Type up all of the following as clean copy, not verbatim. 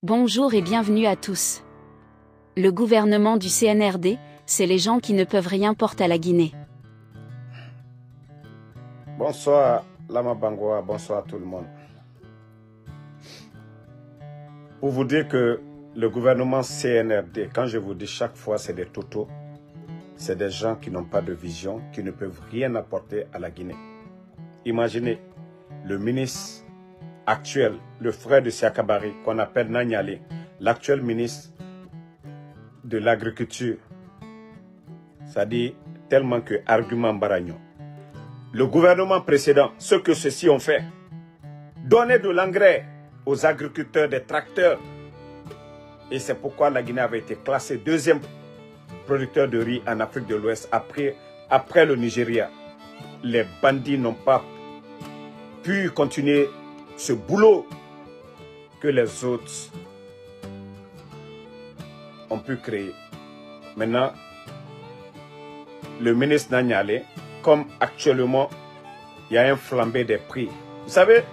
Bonjour et bienvenue à tous. Le gouvernement du CNRD, c'est les gens qui ne peuvent rien porter à la Guinée. Bonsoir Lama Bangoa, bonsoir à tout le monde. Pour vous dire que le gouvernement CNRD, quand je vous dis chaque fois c'est des totos, c'est des gens qui n'ont pas de vision, qui ne peuvent rien apporter à la Guinée. Imaginez le ministre actuel, le frère de Siakabari, qu'on appelle Nanyale, l'actuel ministre de l'agriculture. Ça dit tellement que argument baragnon. Le gouvernement précédent, ce que ceux-ci ont fait, donner de l'engrais aux agriculteurs, des tracteurs. Et c'est pourquoi la Guinée avait été classée deuxième producteur de riz en Afrique de l'Ouest après le Nigeria. Les bandits n'ont pas pu continuer ce boulot que les autres ont pu créer. Maintenant, le ministre Nanyale, comme actuellement, il y a un flambé des prix. Vous savez,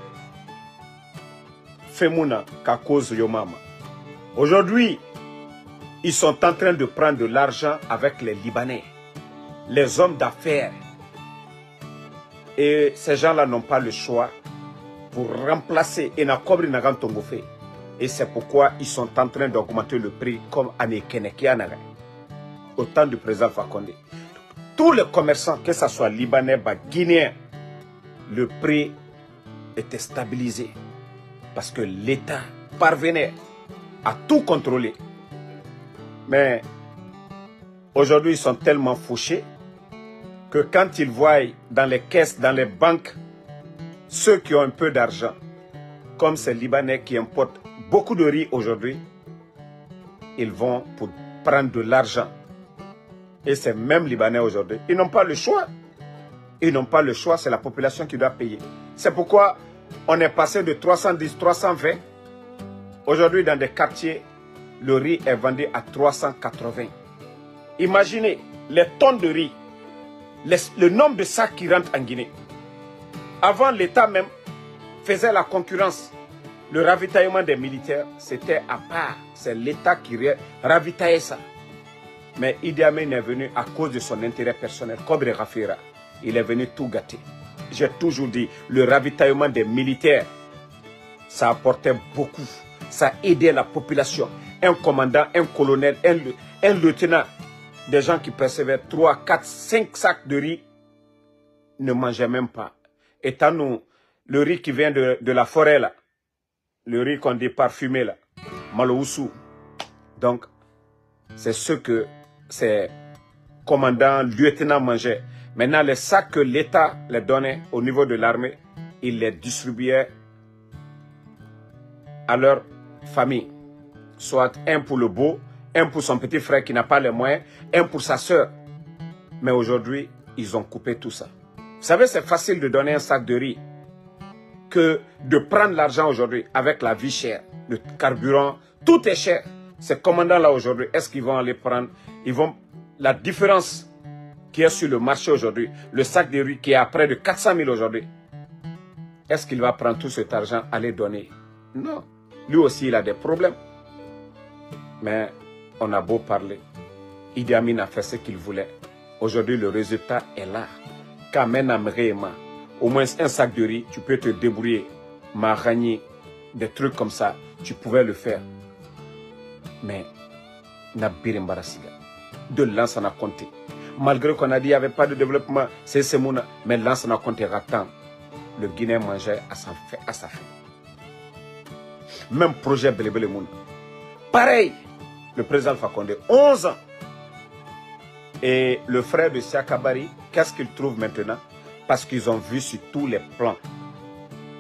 Femuna, Kakos Yomama. Aujourd'hui, ils sont en train de prendre de l'argent avec les Libanais, les hommes d'affaires. Et ces gens-là n'ont pas le choix pour remplacer Enakobri Nagantongofe. Et c'est pourquoi ils sont en train d'augmenter le prix comme Anekenekianare, au temps du président Fakonde. Tous les commerçants, que ce soit libanais, guinéens, le prix était stabilisé parce que l'État parvenait à tout contrôler. Mais aujourd'hui, ils sont tellement fauchés que quand ils voient dans les caisses, dans les banques, ceux qui ont un peu d'argent, comme ces Libanais qui importent beaucoup de riz aujourd'hui, ils vont pour prendre de l'argent. Et ces mêmes Libanais aujourd'hui, ils n'ont pas le choix. Ils n'ont pas le choix, c'est la population qui doit payer. C'est pourquoi on est passé de 310, 320. Aujourd'hui, dans des quartiers, le riz est vendu à 380. Imaginez les tonnes de riz, le nombre de sacs qui rentrent en Guinée. Avant, l'État même faisait la concurrence. Le ravitaillement des militaires, c'était à part. C'est l'État qui ravitaillait ça. Mais Idi Amin est venu à cause de son intérêt personnel, comme Rafira. Il est venu tout gâter. J'ai toujours dit, le ravitaillement des militaires, ça apportait beaucoup. Ça aidait la population. Un commandant, un colonel, un lieutenant, des gens qui percevaient 3, 4, 5 sacs de riz, ne mangeaient même pas. Étant nous, le riz qui vient de la forêt là, le riz qu'on dit parfumé là, Maloussou. Donc, c'est ce que ces commandants, lieutenants mangeaient. Maintenant, les sacs que l'État les donnait au niveau de l'armée, ils les distribuaient à leur famille. Soit un pour le beau, un pour son petit frère qui n'a pas les moyens, un pour sa soeur. Mais aujourd'hui, ils ont coupé tout ça. Vous savez, c'est facile de donner un sac de riz que de prendre l'argent aujourd'hui avec la vie chère, le carburant, tout est cher. Ces commandants-là aujourd'hui, est-ce qu'ils vont aller prendre? La différence qui est sur le marché aujourd'hui, le sac de riz qui est à près de 400 000 aujourd'hui, est-ce qu'il va prendre tout cet argent, aller donner? Non. Lui aussi, il a des problèmes. Mais on a beau parler. Idi Amin a fait ce qu'il voulait. Aujourd'hui, le résultat est là. Au moins un sac de riz, tu peux te débrouiller. Maragner, des trucs comme ça, tu pouvais le faire. Mais, de l'an, on a compté. Malgré qu'on a dit qu'il n'y avait pas de développement, c'est Semouna, mais l'an, on a compté ratant. Le Guinéen mangeait à sa faim. Même projet Belebele Mouna. Pareil, le président Fakonde, 11 ans. Et le frère de Siakabari, qu'est-ce qu'il trouve maintenant? Parce qu'ils ont vu sur tous les plans.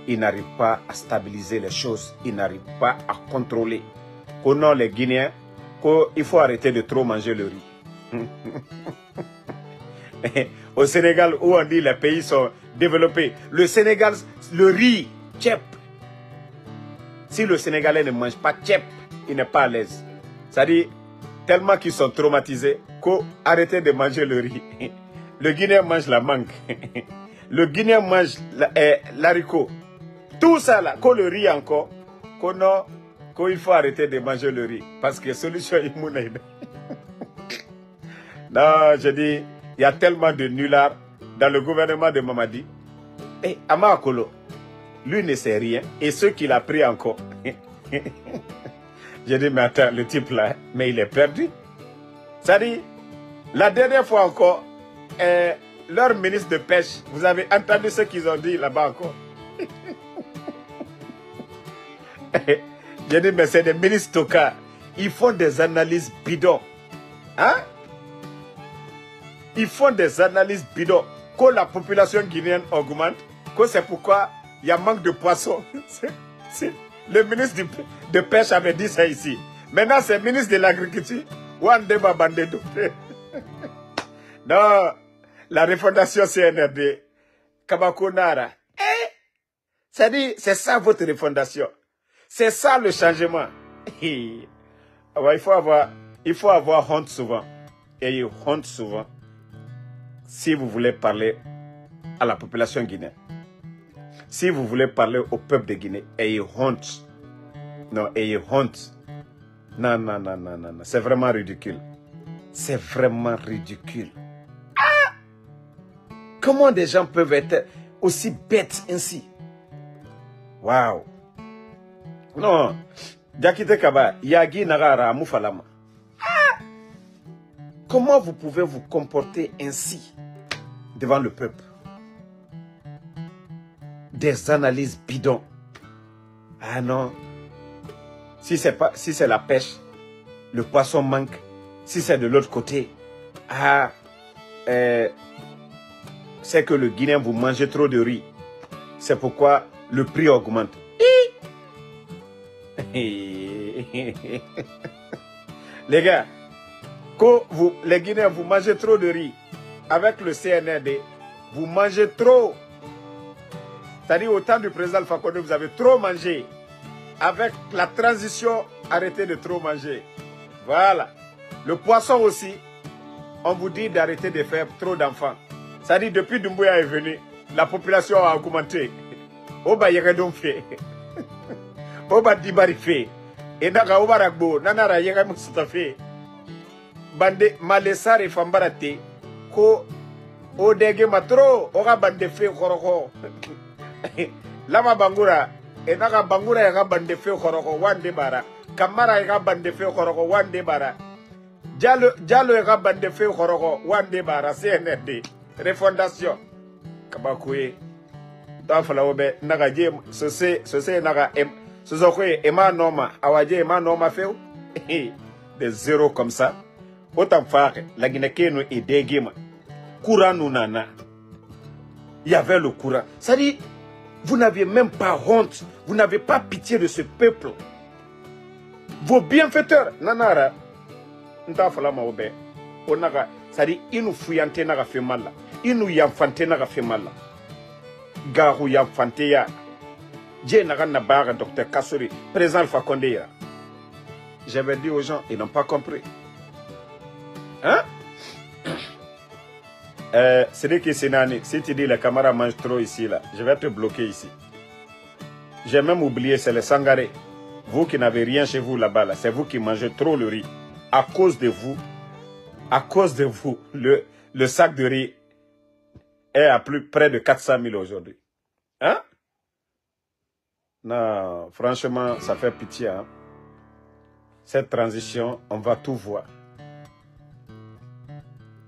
Ils n'arrivent pas à stabiliser les choses. Ils n'arrivent pas à contrôler. Qu'on les Guinéens, qu'il faut arrêter de trop manger le riz. Au Sénégal, où on dit les pays sont développés, le Sénégal, le riz, tchèp. Si le Sénégalais ne mange pas tchèp, il n'est pas à l'aise. C'est-à-dire, tellement qu'ils sont traumatisés, qu'il arrêtez de manger le riz. Le Guinéen mange la mangue. Le Guinéen mange l'haricot. Tout ça là, que le riz encore, que qu'il faut arrêter de manger le riz. Parce que solution est mounée. Non, je dis, il y a tellement de nullards dans le gouvernement de Mamadi. Et Ama Akolo, lui ne sait rien. Et ceux qu'il a pris encore. Je dis, mais attends, le type là, mais il est perdu. Ça dit, la dernière fois encore, leur ministre de pêche, vous avez entendu ce qu'ils ont dit là-bas encore. Je dis, mais c'est des ministres tocards. Ils font des analyses bidons. Hein? Ils font des analyses bidons. Que la population guinéenne augmente, que c'est pourquoi il y a manque de poissons. Le ministre de pêche avait dit ça ici. Maintenant, c'est le ministre de l'agriculture. Non, la refondation CNRD, Kabakonara. C'est ça votre refondation. C'est ça le changement. Il faut avoir honte souvent. Ayez honte souvent. Si vous voulez parler à la population guinéenne. Si vous voulez parler au peuple de Guinée, ayez honte. Non, ayez honte. Non, non, non, non, non, non. C'est vraiment ridicule. C'est vraiment ridicule. Ah! Comment des gens peuvent être aussi bêtes ainsi? Waouh! Non. Diakite Kaba, Yagi Nagara Moufalama. Ah! Comment vous pouvez vous comporter ainsi devant le peuple? Des analyses bidons. Ah non. Si c'est la pêche, le poisson manque. Si c'est de l'autre côté, c'est que le Guinéen vous mangez trop de riz. C'est pourquoi le prix augmente. Les gars, quand les Guinéens vous mangez trop de riz, avec le CNRD, vous mangez trop. C'est-à-dire au temps du président Alpha Condé, vous avez trop mangé. Avec la transition, arrêtez de trop manger. Voilà. Le poisson aussi, on vous dit d'arrêter de faire trop d'enfants. C'est-à-dire depuis Doumbouya est venu, la population a augmenté. Oba Yeredon fait. Oba Dibari fait. Et Naga Oba Ragbo, Nanara Yeredon fait. Bande Malessar et Fambarate. Ko Odege Matro, Ora Bande fait Koroko. Lama Bangura. Et naga bangura yaga bande fe koroko wande bara. Kamara yaga bande fe koroko wande bara. Diallo yaga bande fe koroko wande bara. CNRD. Refondation. Kabakouye. Dafala obe naga je sose naga sosokwe ema noma. Awaje ema noma feu. Des zéros comme ça. Autant faire la Guinée-Kéno et Degema. Courant nous nana. Il y avait le courant. Ça dit. Vous n'avez même pas honte. Vous n'avez pas pitié de ce peuple. Vos bienfaiteurs. Nanara. Ntafalama obe. Onaga. C'est-à-dire, ils nous fouillante naga fait mal. Ils nous yamfante naga fait mal. Garou yamfante ya. Dje naga nabara docteur Kassori. Président Alpha Condé ya. J'avais dit aux gens, ils n'ont pas compris. Hein? C'est dit que c'est nani. Si tu dis les camarades mangent trop ici, là, je vais te bloquer ici. J'ai même oublié, c'est le sangaré. Vous qui n'avez rien chez vous là-bas, là, c'est vous qui mangez trop le riz. À cause de vous, le sac de riz est à près de 400 000 aujourd'hui. Hein? Non, franchement, ça fait pitié. Hein? Cette transition, on va tout voir.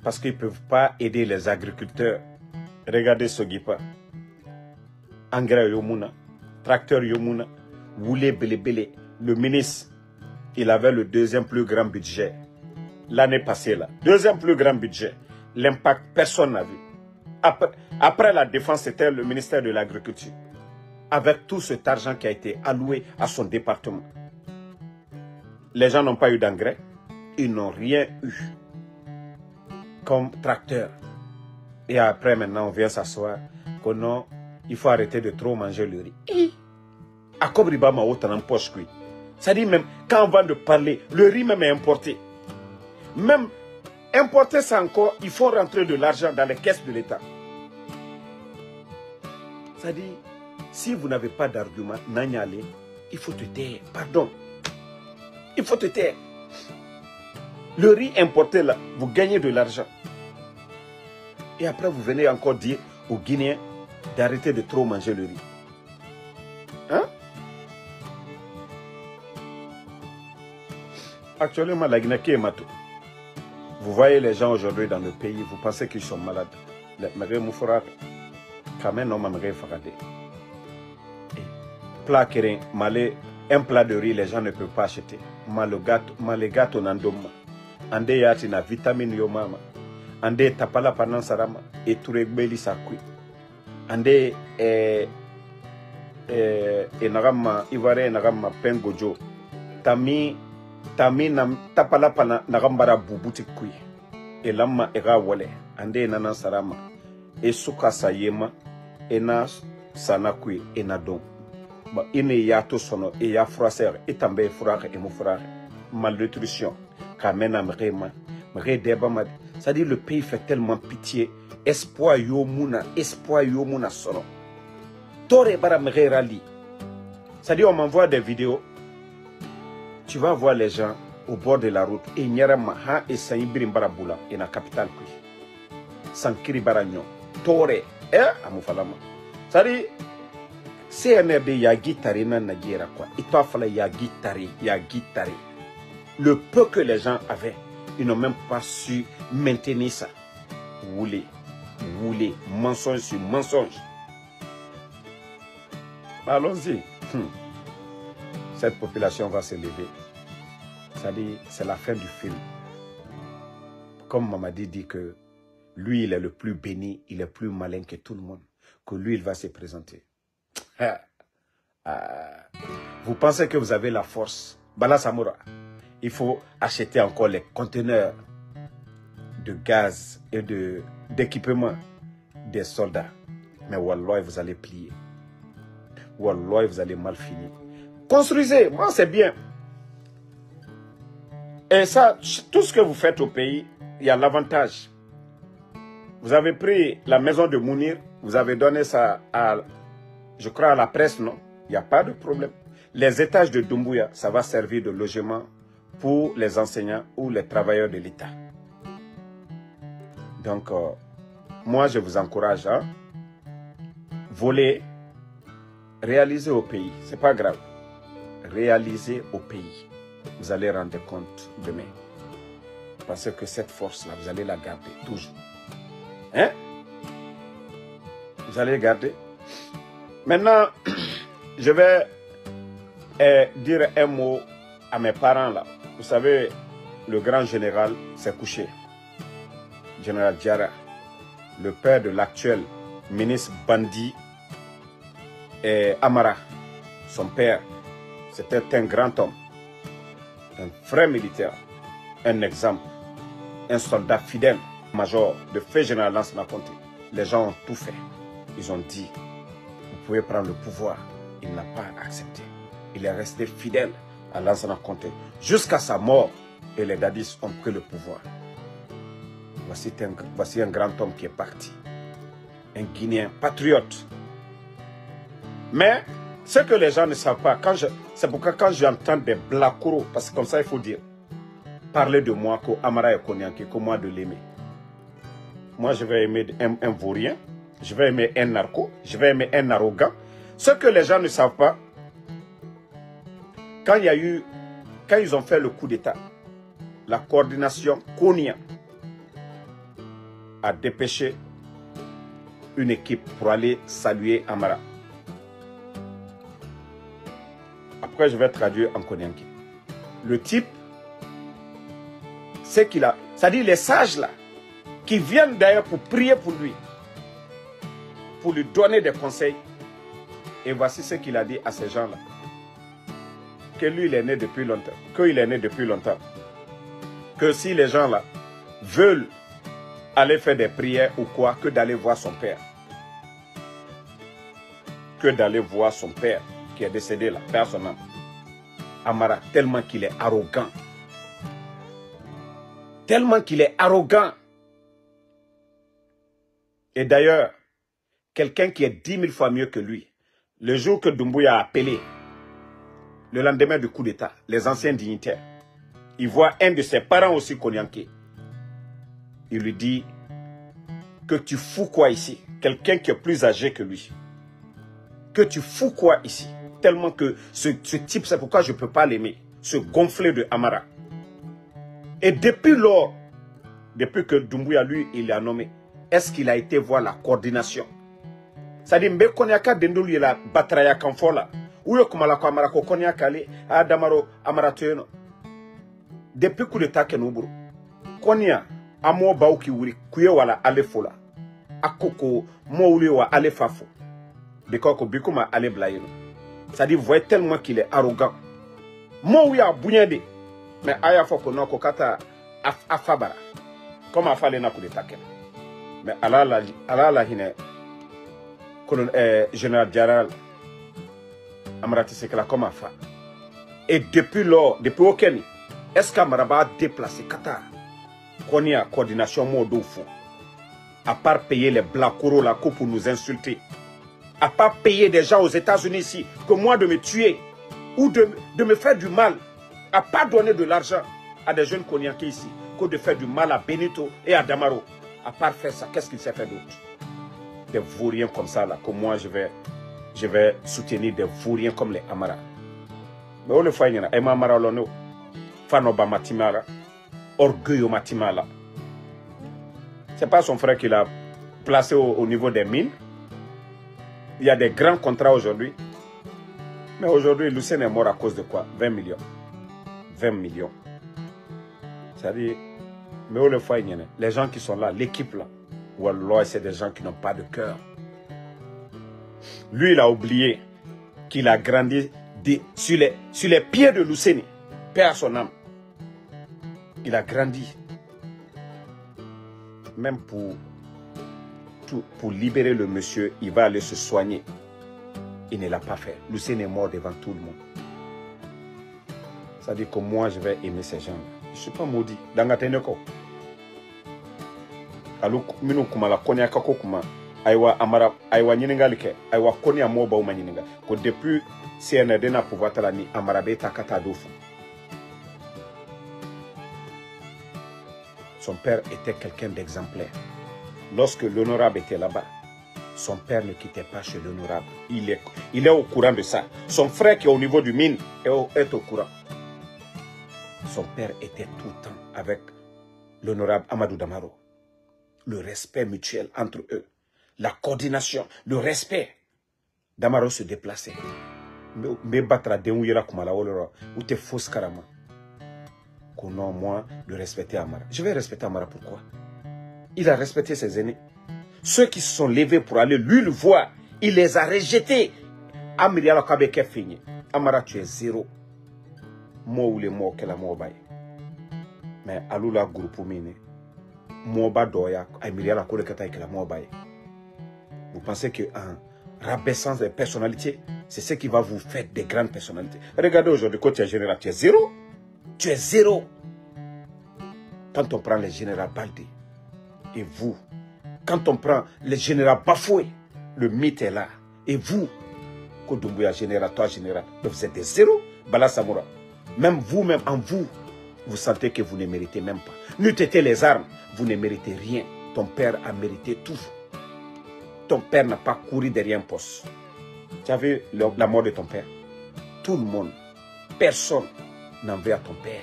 Parce qu'ils ne peuvent pas aider les agriculteurs. Regardez Sogipa. Engrais Yomuna, tracteur Yomuna, Woulé Belebele. Le ministre, il avait le deuxième plus grand budget. L'année passée, là. Deuxième plus grand budget. L'impact, personne n'a vu. Après la défense, c'était le ministère de l'Agriculture. Avec tout cet argent qui a été alloué à son département. Les gens n'ont pas eu d'engrais. Ils n'ont rien eu. Comme tracteur. Et après, maintenant, on vient s'asseoir que non, il faut arrêter de trop manger le riz. À Kobriba, ma haute en poche, oui. Ça dit même, quand on va de parler, le riz même est importé. Même importer ça encore, il faut rentrer de l'argent dans les caisses de l'État. Ça dit, si vous n'avez pas d'argument, il faut te taire. Pardon. Il faut te taire. Le riz importé là, vous gagnez de l'argent. Et après, vous venez encore dire aux Guinéens d'arrêter de trop manger le riz. Hein? Actuellement, la Guinée qui est matou. Vous voyez les gens aujourd'hui dans le pays, vous pensez qu'ils sont malades. Un plat de riz, les gens ne peuvent pas acheter. Malegato nandoma. Ande yati na vitamine yo mama. Ande tapala panan sarama. Et touregbeli sakui. Ande nagama ivare nagama pengojo. Tami tapala pana nagambara bubuti kui. E lamma ega wale. Ande nanan sarama. E suka sayema. Ena sanakui enadon. Ine yato sono e ya frasser et tambe frère et mon frère. Malnutrition. Kamena mrema. Mre deba mad. Ça dit le pays fait tellement pitié. Espoir yomuna sono. Tore bara mre rali. Ça dit on m'envoie des vidéos. Tu vas voir les gens au bord de la route. Et nyara maha et saïbrim barabula. Et na capitale kui. Sankiri baranyo. Tore. Amufalama. Ça dit. CNRD ya guitare na Nigeria quoi. Et toi fallait ya guitare. Le peu que les gens avaient, ils n'ont même pas su maintenir ça. Wouler, mensonge sur mensonge. Allons-y. Cette population va se lever. C'est la fin du film. Comme Mamadi dit que lui, il est le plus béni, il est plus malin que tout le monde. Que lui, il va se présenter. Vous pensez que vous avez la force. Bala Samoura, il faut acheter encore les conteneurs de gaz et d'équipement des soldats. Mais Wallah, vous allez plier. Wallah, vous allez mal finir. Construisez, moi c'est bien. Et ça, tout ce que vous faites au pays, il y a l'avantage. Vous avez pris la maison de Mounir, vous avez donné ça à... Je crois à la presse, non? Il n'y a pas de problème. Les étages de Doumbouya, ça va servir de logement pour les enseignants ou les travailleurs de l'État. Donc, moi, je vous encourage à voler, réaliser au pays. Ce n'est pas grave. Réaliser au pays. Vous allez rendre compte demain. Parce que cette force-là, vous allez la garder toujours. Hein? Vous allez la garder. Maintenant, je vais dire un mot à mes parents là. Vous savez, le grand général s'est couché. Général Diarra, le père de l'actuel ministre Bandi Amara. Son père, c'était un grand homme, un vrai militaire, un exemple, un soldat fidèle, major de feu général Lansana Conté. Les gens ont tout fait. Ils ont dit, vous pouvez prendre le pouvoir. Il n'a pas accepté. Il est resté fidèle à Lansana Conté jusqu'à sa mort. Et les dadis ont pris le pouvoir. Voici un grand homme qui est parti. Un Guinéen patriote. Mais ce que les gens ne savent pas, c'est pourquoi quand j'entends des blacouros, parce que comme ça il faut dire, parler de moi, que Amara est Konyanké, que moi de l'aimer. Moi je vais aimer un vaurien, je vais aimer un narco, je vais aimer un arrogant. Ce que les gens ne savent pas, quand ils ont fait le coup d'État, la coordination Konya a dépêché une équipe pour aller saluer Amara. Après, je vais traduire en Konyanké. Le type, c'est qu'il a, c'est-à-dire les sages là, qui viennent d'ailleurs pour prier pour lui, pour lui donner des conseils. Et voici ce qu'il a dit à ces gens-là. Que lui, il est né depuis longtemps. Qu'il est né depuis longtemps. Que si les gens là veulent aller faire des prières ou quoi, que d'aller voir son père. Que d'aller voir son père qui est décédé là, père son âme. Amara, tellement qu'il est arrogant. Tellement qu'il est arrogant. Et d'ailleurs, quelqu'un qui est 10 000 fois mieux que lui, le jour que Doumbouya a appelé le lendemain du coup d'État, les anciens dignitaires, il voit un de ses parents aussi cognaqué. Il lui dit que tu fous quoi ici? Quelqu'un qui est plus âgé que lui. Que tu fous quoi ici? Tellement que ce type, c'est pourquoi je ne peux pas l'aimer. Ce gonflé de Amara. Et depuis lors, depuis que Doumbouya, lui, il l'a nommé, est-ce qu'il a été voir la coordination? C'est-à-dire, mbe konyaka dendolu la batraya kanfola. Ou yo kumala ko Amara ko konyaka le Adamaro Amara toyeno. Depuis coup d'état que nous bro. Konya amo bauki wuri kuye wala ale fola. Akoko mo wuli wa ale fafo. Bekoko bikuma ale blayeno. C'est-à-dire, vous voyez tellement qu'il est arrogant. Mo oui a bounyade. Mais aya foko no ko kata afabara. Comme afale na coup d'état ken. Mais ala la hine général Diaral Amarati Sekela comme afa. Et depuis lors, depuis aucun, est-ce qu'Amaraba a déplacé Qatar? Qu'on y a coordination mode fou. À part payer les blacouros là pour nous insulter. À part payer des gens aux États-Unis ici, que moi de me tuer ou de me faire du mal. À pas donner de l'argent à des jeunes Konyankés ici, que de faire du mal à Benito et à Damaro. À part faire ça, qu'est-ce qu'il s'est fait d'autre? Des vauriens comme ça là, que moi je vais soutenir des vauriens comme les Amara. Mais on le fait, il y a un Amara lono, Fanoba Matimara, Orgueil Matimala. C'est pas son frère qui l'a placé au niveau des mines. Il y a des grands contrats aujourd'hui. Mais aujourd'hui, Lucien est mort à cause de quoi? 20 millions. 20 millions. C'est-à-dire, mais on le fait, les gens qui sont là, l'équipe là, Wallah, c'est des gens qui n'ont pas de cœur. Lui, il a oublié qu'il a grandi sur les pieds de Luceni. Paix à son âme. Il a grandi. Même pour libérer le monsieur, il va aller se soigner. Il ne l'a pas fait. Luceni est mort devant tout le monde. Ça dit que moi, je vais aimer ces gens. Je ne suis pas maudit. Dangateneko. Alors, minu kumala konya kako kuma aiwa Amara aiwa nyiningali ke aiwa konya moba uma nyininga ko depuis CNRD na pouvoir tala ni Amara beta kata dofu. Son père était quelqu'un d'exemplaire. Lorsque l'honorable était là-bas, son père ne quittait pas chez l'honorable. Il est au courant de ça. Son frère qui est au niveau du mine est au courant. Son père était tout le temps avec l'honorable Amadou Damaro. Le respect mutuel entre eux. La coordination, le respect. Damaro se déplaçait. Mais batra denouira kumala olora ou te fausse karama. Non, moi, de respecter Amara. Je vais respecter Amara, pourquoi? Il a respecté ses aînés. Ceux qui se sont levés pour aller lui le voir, il les a rejetés. Amiriala Kabeke fini. Amara, tu es zéro. Moi ou les mots que la mot baille. Mais Alula groupe mine. Moba doya, Amiriala Kolekata que la mot baille. Vous pensez qu'en rabaissant des personnalités, c'est ce qui va vous faire des grandes personnalités. Regardez aujourd'hui, quand tu es général, tu es zéro. Tu es zéro. Quand on prend le général Baldé et vous, quand on prend le général Bafoué, le mythe est là. Et vous, Kodumbuya général, toi général, vous êtes des zéros, Bala Samoura. Même vous-même, en vous, vous sentez que vous ne méritez même pas. N'eût été les armes, vous ne méritez rien. Ton père a mérité tout. Ton père n'a pas couru derrière un poste. Tu as vu la mort de ton père? Tout le monde, personne n'en veut à ton père.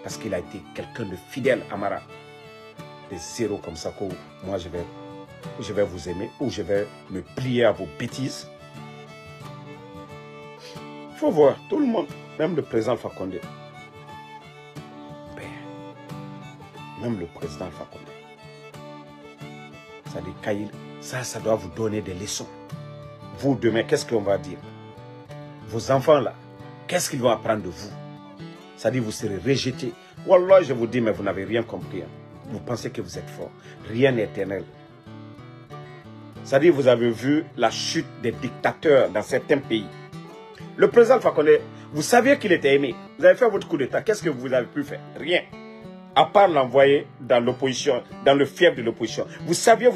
Parce qu'il a été quelqu'un de fidèle, Amara. Des zéros comme ça que moi je vais vous aimer ou je vais me plier à vos bêtises. Il faut voir, tout le monde, même le président Fakonde. Même le président Fakonde. Ça dit, Kaïl, ça doit vous donner des leçons. Vous, demain, qu'est-ce qu'on va dire? Vos enfants là, qu'est-ce qu'ils vont apprendre de vous? Ça dit, vous serez rejetés. Wallah, je vous dis, mais vous n'avez rien compris. Hein. Vous pensez que vous êtes fort. Rien n'est éternel. Ça dit, vous avez vu la chute des dictateurs dans certains pays. Le président Fakonde, vous saviez qu'il était aimé. Vous avez fait votre coup d'État. Qu'est-ce que vous avez pu faire? Rien. À part l'envoyer dans l'opposition, dans le fief de l'opposition. Vous saviez,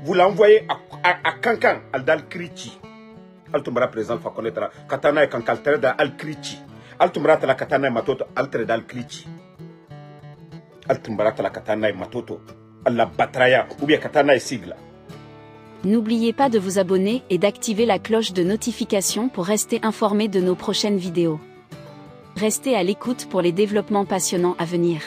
vous l'envoyez à Kankan, Al-Kriti. Al-Tumbara président Fakonde, Katana et Kankaltere dans Al-Kriti. altumbrata la katana e matoto altre dal klichi altumbrata la katana e matoto alla batraya ou bien katana e sigla. N'oubliez pas de vous abonner et d'activer la cloche de notification pour rester informé de nos prochaines vidéos. Restez à l'écoute pour les développements passionnants à venir.